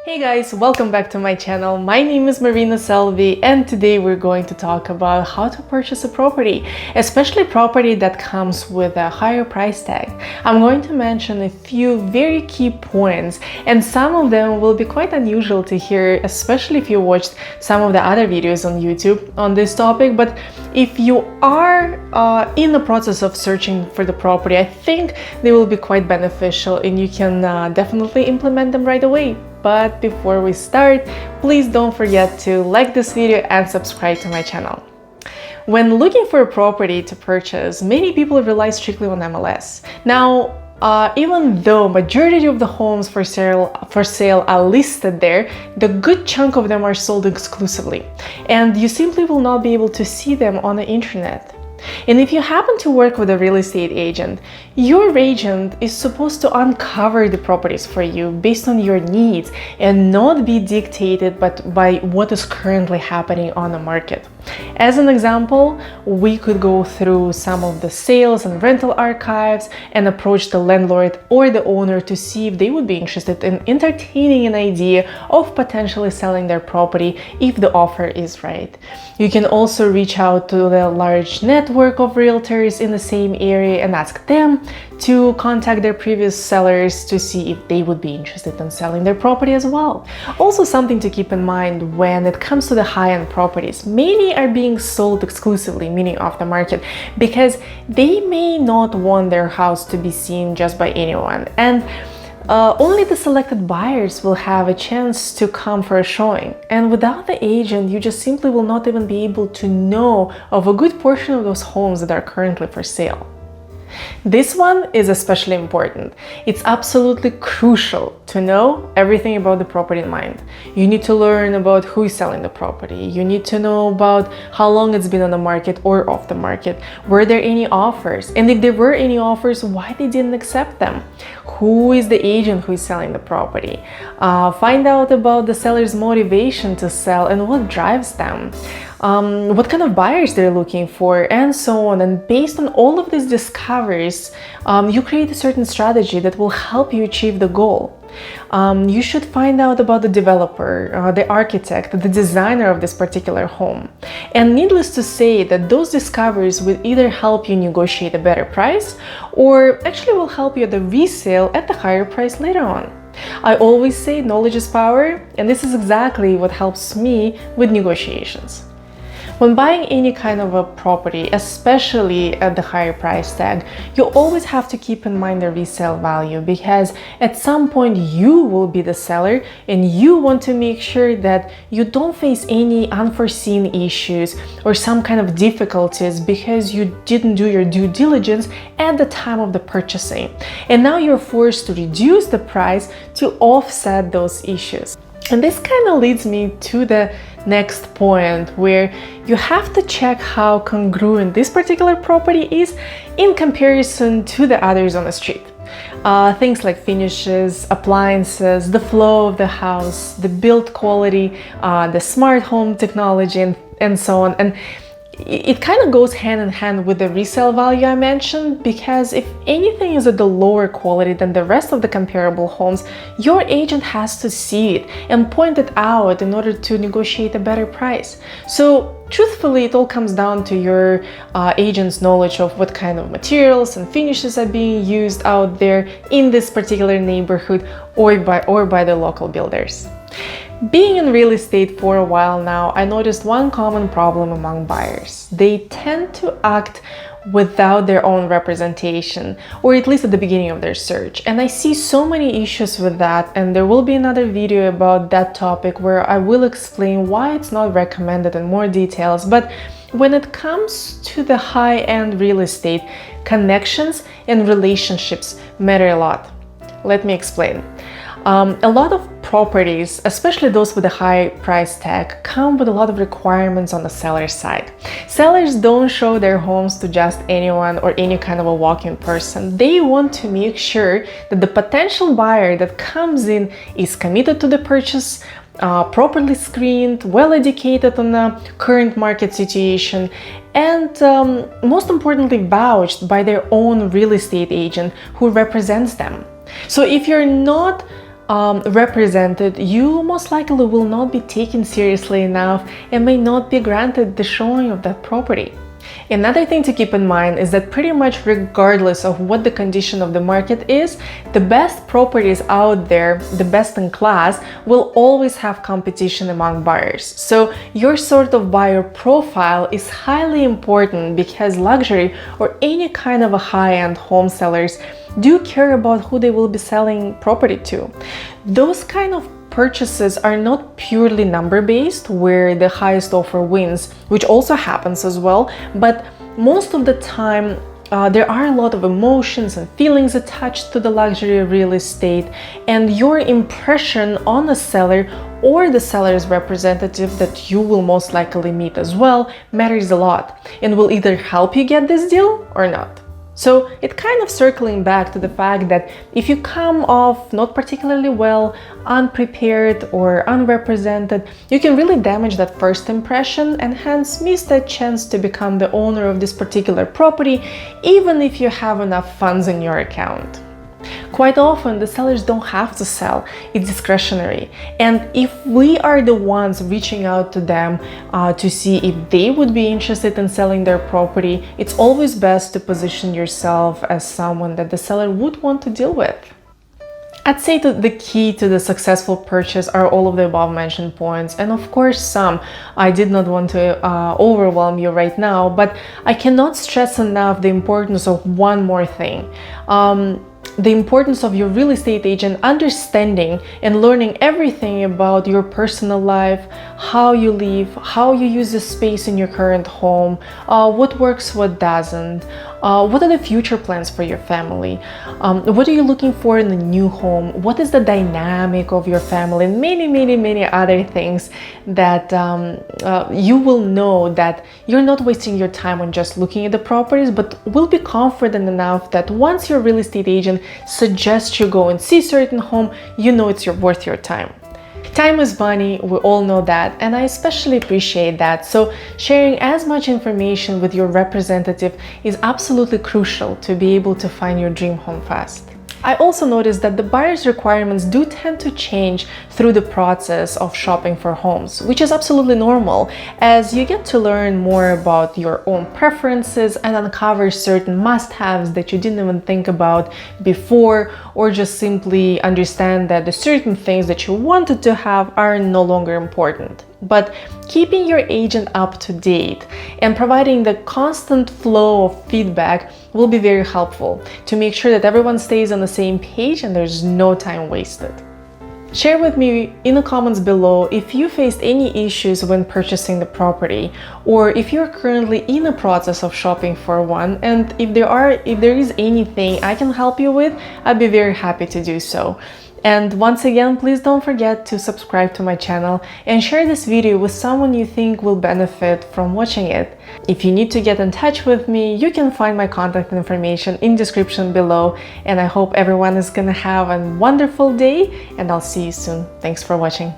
Hey guys, welcome back to my channel. My name is Marina.selby and today we're going to talk about how to purchase a property, especially property that comes with a higher price tag. I'm going to mention a few very key points and some of them will be quite unusual to hear, especially if you watched some of the other videos on YouTube on this topic. But if you are in the process of searching for the property, I think they will be quite beneficial and you can definitely implement them right away. But before we start, please don't forget to like this video and subscribe to my channel. When looking for a property to purchase, many people rely strictly on MLS. Now, even though majority of the homes for sale are listed there, the good chunk of them are sold exclusively, and you simply will not be able to see them on the internet. And if you happen to work with a real estate agent, your agent is supposed to uncover the properties for you based on your needs and not be dictated by what is currently happening on the market. As an example, we could go through some of the sales and rental archives and approach the landlord or the owner to see if they would be interested in entertaining an idea of potentially selling their property if the offer is right. You can also reach out to the large network of realtors in the same area and ask them to contact their previous sellers to see if they would be interested in selling their property as well. Also, something to keep in mind when it comes to the high-end properties, many are being sold exclusively, meaning off the market, because they may not want their house to be seen just by anyone, and only the selected buyers will have a chance to come for a showing. And without the agent, you just simply will not even be able to know of a good portion of those homes that are currently for sale. This one is especially important. It's absolutely crucial to know everything about the property in mind. You need to learn about who is selling the property. You need to know about how long it's been on the market or off the market. Were there any offers? And if there were any offers, why they didn't accept them? Who is the agent who is selling the property? Find out about the seller's motivation to sell and what drives them. What kind of buyers they're looking for, and so on. And based on all of these discoveries, you create a certain strategy that will help you achieve the goal. You should find out about the developer, the architect, the designer of this particular home. And needless to say that those discoveries will either help you negotiate a better price or actually will help you at the resale at the higher price later on. I always say knowledge is power, and this is exactly what helps me with negotiations. When buying any kind of a property, especially at the higher price tag, you always have to keep in mind the resale value, because at some point you will be the seller and you want to make sure that you don't face any unforeseen issues or some kind of difficulties because you didn't do your due diligence at the time of the purchasing. And now you're forced to reduce the price to offset those issues. And this kind of leads me to the next point, where you have to check how congruent this particular property is in comparison to the others on the street. Things like finishes, appliances, the flow of the house, the build quality, the smart home technology, and so on. And it kind of goes hand in hand with the resale value I mentioned, because if anything is at the lower quality than the rest of the comparable homes, your agent has to see it and point it out in order to negotiate a better price. So truthfully, it all comes down to your agent's knowledge of what kind of materials and finishes are being used out there in this particular neighborhood or by the local builders. Being in real estate for a while now, I noticed one common problem among buyers. They tend to act without their own representation, or at least at the beginning of their search. And I see so many issues with that, and there will be another video about that topic where I will explain why it's not recommended in more details. But when it comes to the high-end real estate, connections and relationships matter a lot. Let me explain. A lot of properties, especially those with a high price tag, come with a lot of requirements on the seller's side. Sellers don't show their homes to just anyone or any kind of a walk-in person. They want to make sure that the potential buyer that comes in is committed to the purchase, properly screened, well educated on the current market situation, and most importantly, vouched by their own real estate agent who represents them. So if you're not represented, you most likely will not be taken seriously enough and may not be granted the showing of that property. Another thing to keep in mind is that pretty much regardless of what the condition of the market is, the best properties out there, the best in class, will always have competition among buyers. So your sort of buyer profile is highly important because luxury or any kind of a high-end home sellers do care about who they will be selling property to. Those kind of purchases are not purely number-based, where the highest offer wins, which also happens as well, but most of the time there are a lot of emotions and feelings attached to the luxury real estate, and your impression on the seller or the seller's representative that you will most likely meet as well matters a lot and will either help you get this deal or not. So it kind of circling back to the fact that if you come off not particularly well, unprepared or unrepresented, you can really damage that first impression and hence miss that chance to become the owner of this particular property, even if you have enough funds in your account. Quite often, the sellers don't have to sell, it's discretionary. And if we are the ones reaching out to them to see if they would be interested in selling their property, it's always best to position yourself as someone that the seller would want to deal with. I'd say that the key to the successful purchase are all of the above mentioned points, and of course some. I did not want to overwhelm you right now, but I cannot stress enough the importance of one more thing. The importance of your real estate agent understanding and learning everything about your personal life, how you live, how you use the space in your current home, what works, what doesn't, what are the future plans for your family, what are you looking for in a new home, what is the dynamic of your family, and many other things that you will know that you're not wasting your time on just looking at the properties, but will be confident enough that once your real estate agent suggests you go and see certain home, you know it's worth your time. Time is money, we all know that, and I especially appreciate that. So sharing as much information with your representative is absolutely crucial to be able to find your dream home fast. I also noticed that the buyer's requirements do tend to change through the process of shopping for homes, which is absolutely normal, as you get to learn more about your own preferences and uncover certain must-haves that you didn't even think about before, or just simply understand that the certain things that you wanted to have are no longer important. But keeping your agent up to date and providing the constant flow of feedback will be very helpful to make sure that everyone stays on the same page and there's no time wasted. Share with me in the comments below if you faced any issues when purchasing the property, or if you're currently in the process of shopping for one, and if there is anything I can help you with, I'd be very happy to do so. And once again, please don't forget to subscribe to my channel and share this video with someone you think will benefit from watching it. If you need to get in touch with me, you can find my contact information in description below, and I hope everyone is gonna have a wonderful day, and I'll see you soon. Thanks for watching.